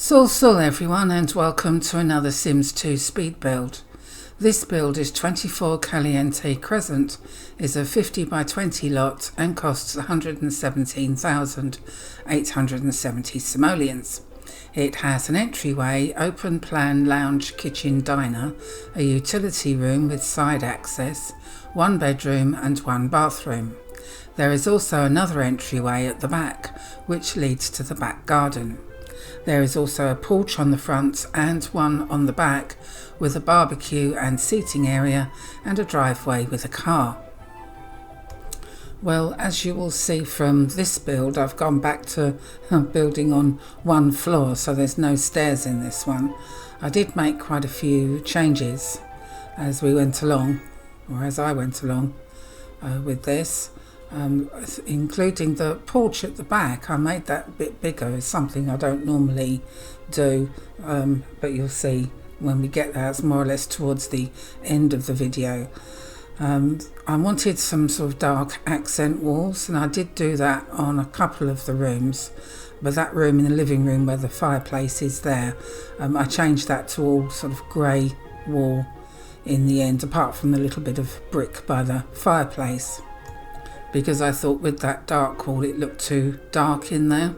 So everyone, and welcome to another Sims 2 speed build. This build is 24 Caliente Crescent, is a 50 by 20 lot and costs 117,870 simoleons. It has an entryway, open plan lounge kitchen diner, a utility room with side access, one bedroom and one bathroom. There is also another entryway at the back, which leads to the back garden. There is also a porch on the front and one on the back with a barbecue and seating area and a driveway with a car. Well, as you will see from this build, I've gone back to building on one floor, so there's no stairs in this one. I did make quite a few changes as we went along, or as I went along with this. Including the porch at the back. I made that a bit bigger. It's something I don't normally do, but you'll see when we get there. It's more or less towards the end of the video. I wanted some sort of dark accent walls, and I did do that on a couple of the rooms, but that room in the living room where the fireplace is there, I changed that to all sort of grey wall in the end, apart from the little bit of brick by the fireplace, because I thought with that dark wall it looked too dark in there.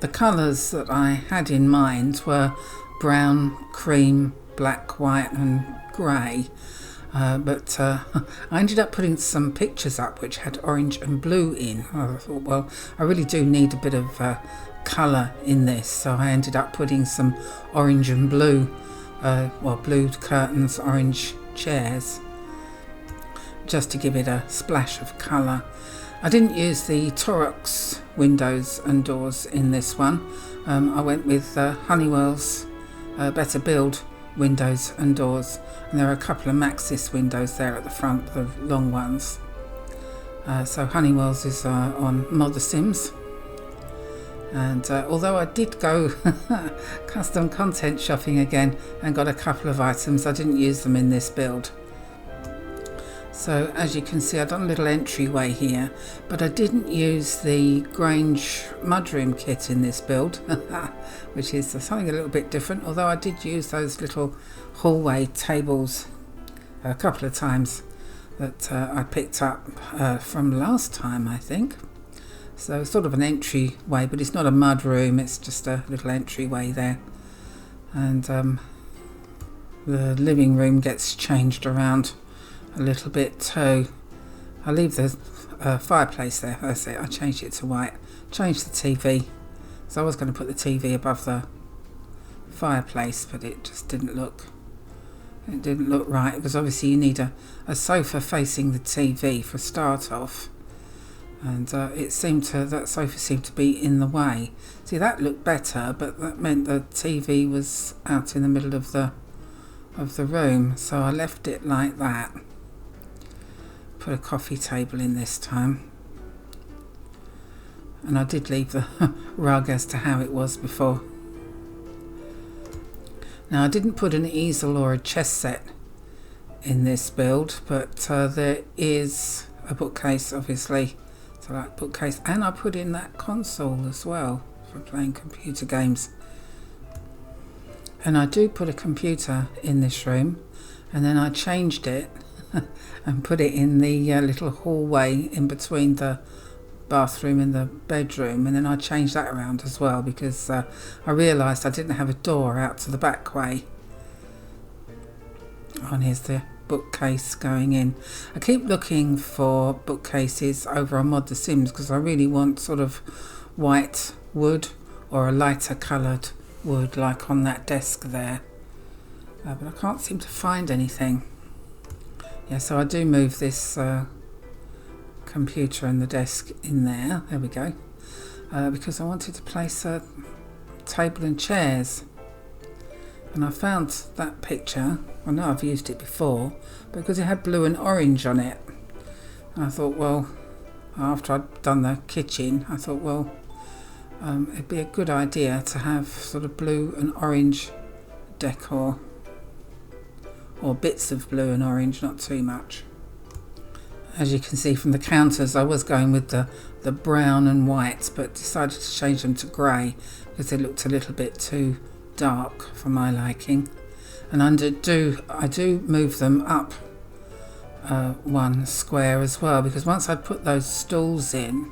The colours that I had in mind were brown, cream, black, white and grey, but I ended up putting some pictures up which had orange and blue in. I thought, well, I really do need a bit of colour in this, so I ended up putting some orange and blue, blue curtains, orange chairs, just to give it a splash of colour. I didn't use the Torx windows and doors in this one. I went with Honeywell's Better Build windows and doors, and there are a couple of Maxis windows there at the front, the long ones. So Honeywell's is on Mod The Sims, and although I did go custom content shopping again and got a couple of items, I didn't use them in this build. So as you can see, I've done a little entryway here, but I didn't use the Grange mudroom kit in this build, which is something a little bit different, although I did use those little hallway tables a couple of times that I picked up from last time, I think. So sort of an entryway, but it's not a mudroom, it's just a little entryway there. And the living room gets changed around a little bit too. I leave the fireplace there. That's it. I changed it to white. Changed the TV. So I was going to put the TV above the fireplace, but it just didn't look. It didn't look right. Because obviously you need a sofa facing the TV for start off, and that sofa seemed to be in the way. See, that looked better, but that meant the TV was out in the middle of the room. So I left it like that. Put a coffee table in this time, and I did leave the rug as to how it was before. Now I didn't put an easel or a chess set in this build, but there is a bookcase, obviously, so that bookcase, and I put in that console as well for playing computer games. And I do put a computer in this room, and then I changed it and put it in the little hallway in between the bathroom and the bedroom, and then I changed that around as well because I realised I didn't have a door out to the back way. Oh, and here's the bookcase going in. I keep looking for bookcases over on Mod The Sims because I really want sort of white wood or a lighter coloured wood like on that desk there, but I can't seem to find anything. Yeah, so I do move this computer and the desk in there. There we go. Because I wanted to place a table and chairs. And I found that picture. I know I've used it before, because it had blue and orange on it. And I thought, well, after I'd done the kitchen, I thought, well, it'd be a good idea to have sort of blue and orange decor. Or bits of blue and orange, not too much. As you can see from the counters, I was going with the brown and white, but decided to change them to grey because they looked a little bit too dark for my liking. And I do move them up one square as well, because once I put those stools in,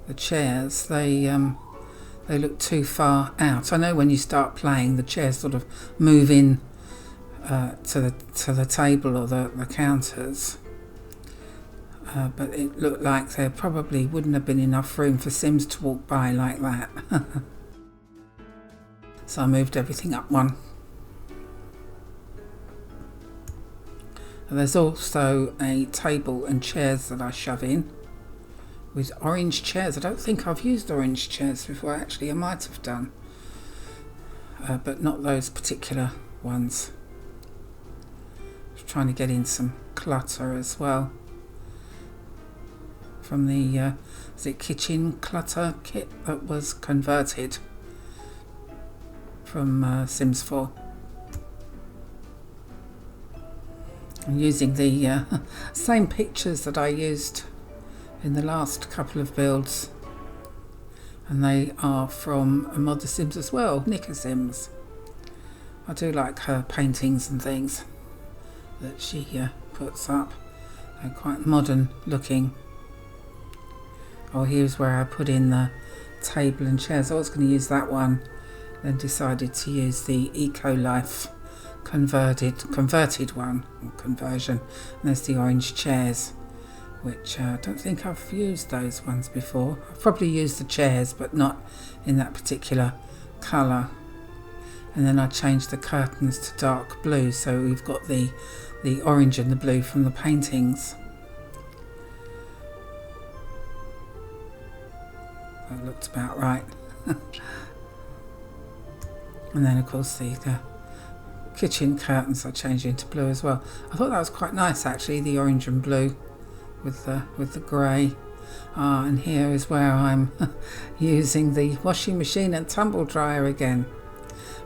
the chairs, they look too far out. I know when you start playing, the chairs sort of move in to the table or the counters. But it looked like there probably wouldn't have been enough room for Sims to walk by like that. So I moved everything up one. And there's also a table and chairs that I shove in with orange chairs. I don't think I've used orange chairs before. Actually, I might have done, but not those particular ones. Just trying to get in some clutter as well from the kitchen clutter kit that was converted from Sims 4. I'm using the same pictures that I used in the last couple of builds, and they are from a mod The Sims as well, Nika Sims. I do like her paintings and things that she puts up. They're quite modern looking. Oh, here's where I put in the table and chairs. I was going to use that one, then decided to use the Eco Life converted one, or conversion. And there's the orange chairs, which I don't think I've used those ones before. I've probably used the chairs, but not in that particular colour. And then I changed the curtains to dark blue, so we've got the orange and the blue from the paintings. That looked about right. And then of course the kitchen curtains I changed into blue as well. I thought that was quite nice actually, the orange and blue with the grey. And here is where I'm using the washing machine and tumble dryer again.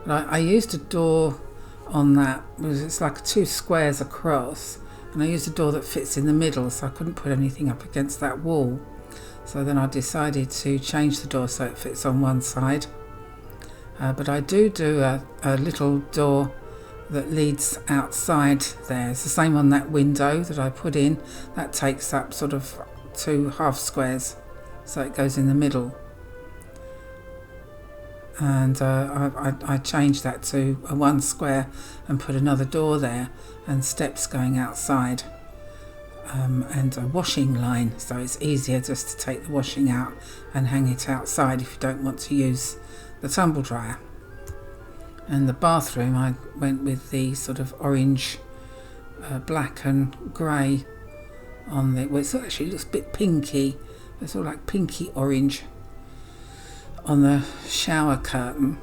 But I used a door on that, because it's like 2 squares across, and I used a door that fits in the middle, so I couldn't put anything up against that wall. So then I decided to change the door so it fits on one side. But I do a little door that leads outside there. It's the same on that window that I put in. That takes up sort of 2 half squares, so it goes in the middle. And I changed that to a 1 square and put another door there and steps going outside, and a washing line, so it's easier just to take the washing out and hang it outside if you don't want to use the tumble dryer. And the bathroom, I went with the sort of orange, black and grey on the, well, it actually looks a bit pinky, it's all like pinky orange on the shower curtain.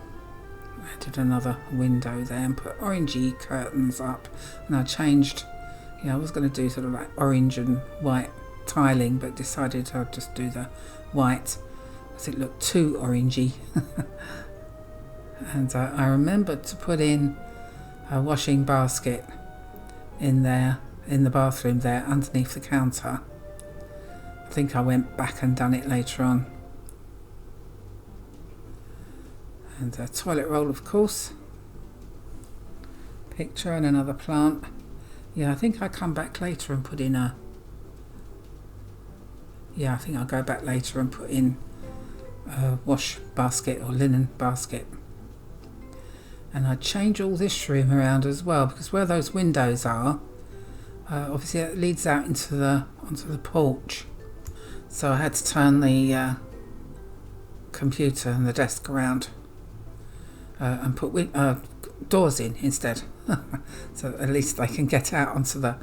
I did another window there and put orangey curtains up, and I changed, I was going to do sort of like orange and white tiling, but decided I'd just do the white because it looked too orangey. And I remembered to put in a washing basket in there, in the bathroom there, underneath the counter. I think I went back and done it later on. And a toilet roll, of course. Picture and another plant. Yeah, I think I come back later and put in a... Yeah, I think I'll go back later and put in a wash basket or linen basket. And I change all this room around as well, because where those windows are, obviously it leads out into onto the porch. So I had to turn the computer and the desk around and put doors in instead. So at least they can get out onto the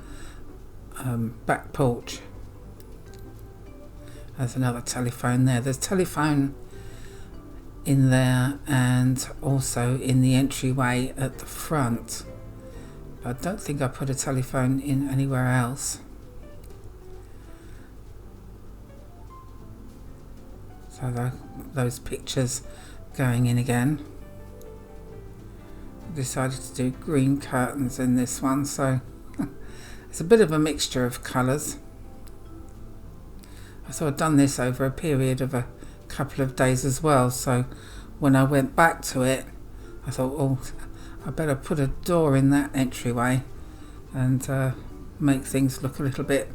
back porch. There's another telephone there. There's telephone in there and also in the entryway at the front. I don't think I put a telephone in anywhere else. So those pictures going in again. I decided to do green curtains in this one, so it's a bit of a mixture of colours. So I'd done this over a period of a couple of days as well, so when I went back to it I thought, oh, I better put a door in that entryway and make things look a little bit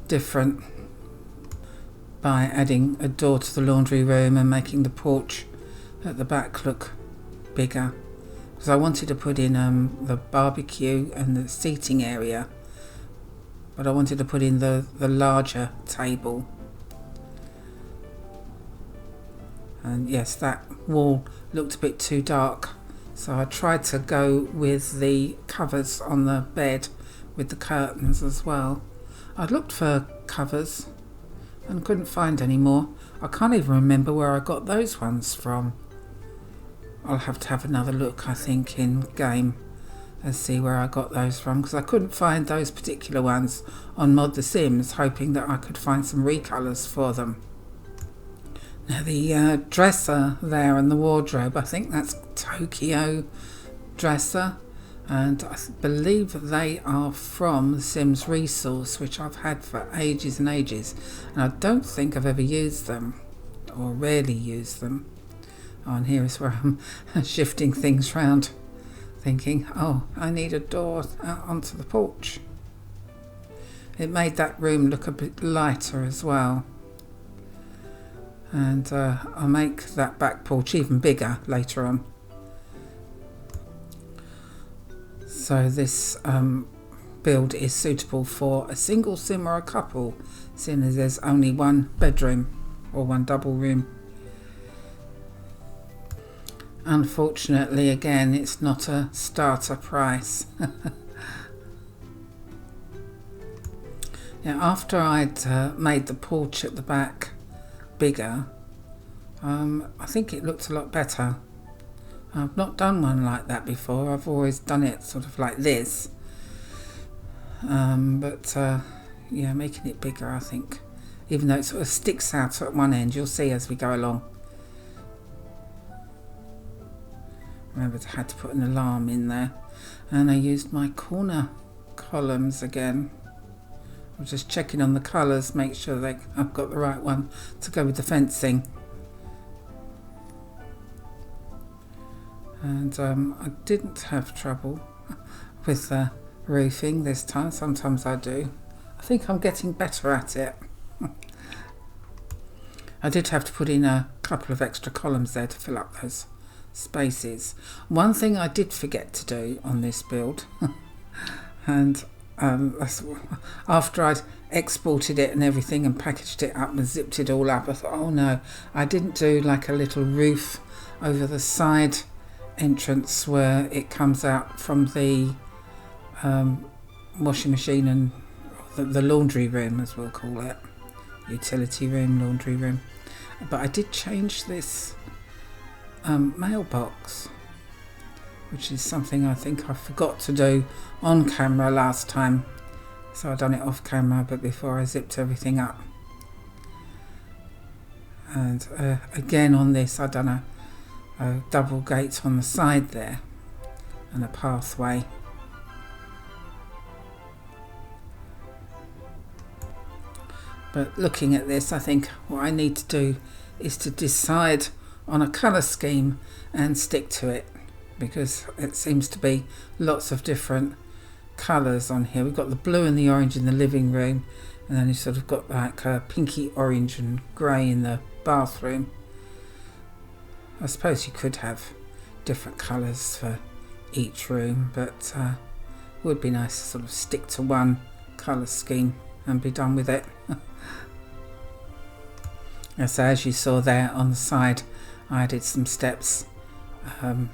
different by adding a door to the laundry room and making the porch at the back look bigger, because I wanted to put in the barbecue and the seating area, but I wanted to put in the larger table. And yes, that wall looked a bit too dark, so I tried to go with the covers on the bed with the curtains as well. I'd looked for covers and couldn't find any more. I can't even remember where I got those ones from. I'll have to have another look, I think, in game and see where I got those from, because I couldn't find those particular ones on Mod The Sims, hoping that I could find some recolours for them. Now the dresser there and the wardrobe, I think that's Tokyo dresser, and I believe they are from The Sims Resource, which I've had for ages and ages, and I don't think I've ever used them, or rarely used them. Oh, and here is where I'm shifting things round, thinking, oh, I need a door out onto the porch. It made that room look a bit lighter as well. And I'll make that back porch even bigger later on. So this build is suitable for a single sim or a couple, seeing as there's only one bedroom or one double room. Unfortunately, again, it's not a starter price. Now, after I'd made the porch at the back bigger, I think it looked a lot better. I've not done one like that before. I've always done it sort of like this, but yeah, making it bigger, I think, even though it sort of sticks out at one end, you'll see as we go along. Remember, I had to put an alarm in there, and I used my corner columns again. I'm just checking on the colours, make sure I've got the right one to go with the fencing. And I didn't have trouble with the roofing this time. Sometimes I do. I think I'm getting better at it. I did have to put in a couple of extra columns there to fill up those spaces. One thing I did forget to do on this build, and after I'd exported it and everything and packaged it up and zipped it all up, I thought, oh no, I didn't do like a little roof over the side entrance where it comes out from the washing machine and the laundry room, as we'll call it, utility room, laundry room. But I did change this mailbox, which is something I think I forgot to do on camera last time, so I've done it off camera, but before I zipped everything up. And again on this I've done a double gate on the side there and a pathway. But looking at this, I think what I need to do is to decide on a colour scheme and stick to it, because it seems to be lots of different colours on here. We've got the blue and the orange in the living room, and then you've sort of got like a pinky orange and grey in the bathroom. I suppose you could have different colours for each room, but it would be nice to sort of stick to one colour scheme and be done with it. So as you saw there on the side, I added some steps, an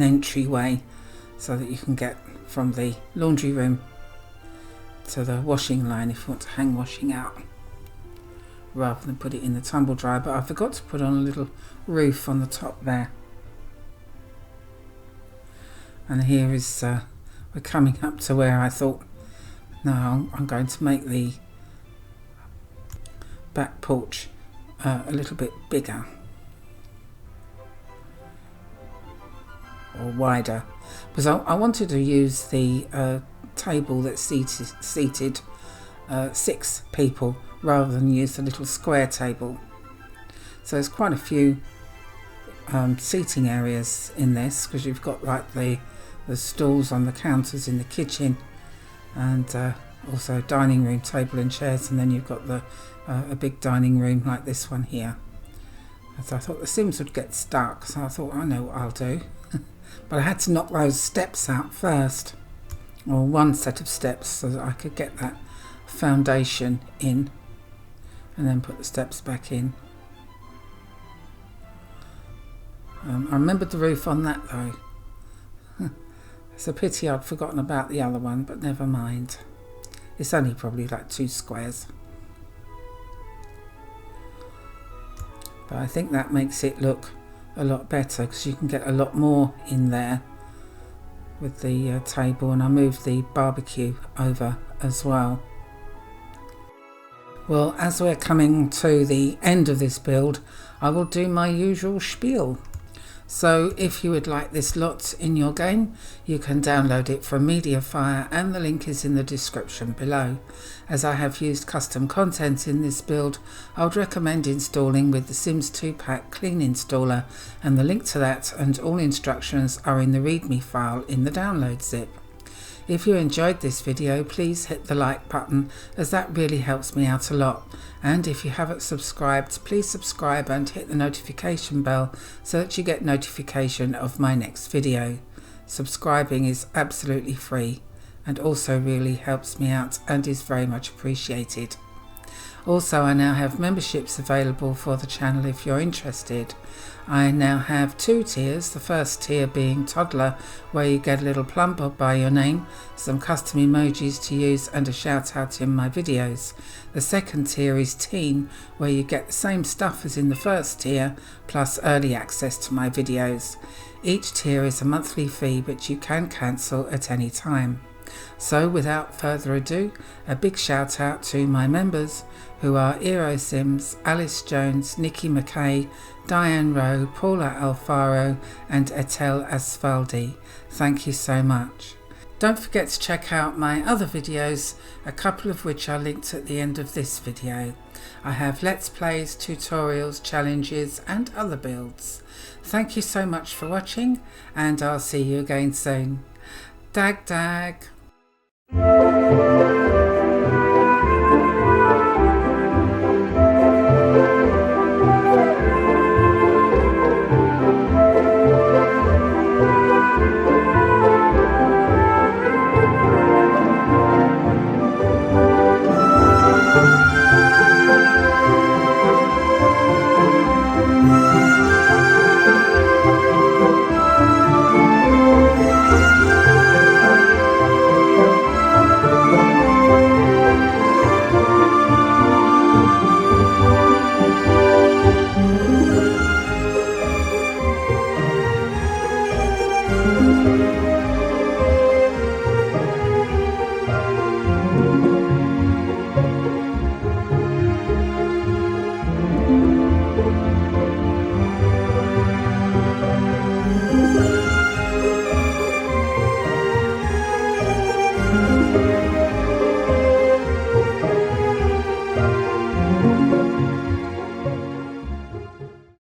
entryway, so that you can get from the laundry room to the washing line if you want to hang washing out, rather than put it in the tumble dryer. But I forgot to put on a little roof on the top there. And here is, we're coming up to where I thought, no, I'm going to make the back porch a little bit bigger or wider, because I wanted to use the table that's seated 6 people rather than use the little square table. So there's quite a few seating areas in this, because you've got like the stools on the counters in the kitchen, and also dining room table and chairs, and then you've got a big dining room like this one here. And so I thought the Sims would get stuck, so I thought, I know what I'll do. But I had to knock those steps out first, or one set of steps, so that I could get that foundation in and then put the steps back in. I remembered the roof on that though. It's a pity I'd forgotten about the other one, but never mind. It's only probably like 2 squares. But I think that makes it look a lot better, because you can get a lot more in there with the table, and I moved the barbecue over as well. Well, as we're coming to the end of this build, I will do my usual spiel. So if you would like this lot in your game, you can download it from Mediafire, and the link is in the description below. As I have used custom content in this build, I would recommend installing with the Sims 2-pack clean installer, and the link to that and all instructions are in the readme file in the download zip. If you enjoyed this video, please hit the like button, as that really helps me out a lot. And if you haven't subscribed, please subscribe and hit the notification bell so that you get notification of my next video. Subscribing is absolutely free and also really helps me out and is very much appreciated. Also, I now have memberships available for the channel if you're interested. I now have 2 tiers, the first tier being Toddler, where you get a little plumber by your name, some custom emojis to use and a shout out in my videos. The second tier is Teen, where you get the same stuff as in the first tier, plus early access to my videos. Each tier is a monthly fee, but you can cancel at any time. So without further ado, a big shout out to my members, who are Eero Sims, Alice Jones, Nikki McKay, Diane Rowe, Paula Alfaro and Etel Asfaldi. Thank you so much. Don't forget to check out my other videos, a couple of which are linked at the end of this video. I have Let's Plays, tutorials, challenges and other builds. Thank you so much for watching, and I'll see you again soon. Dag dag!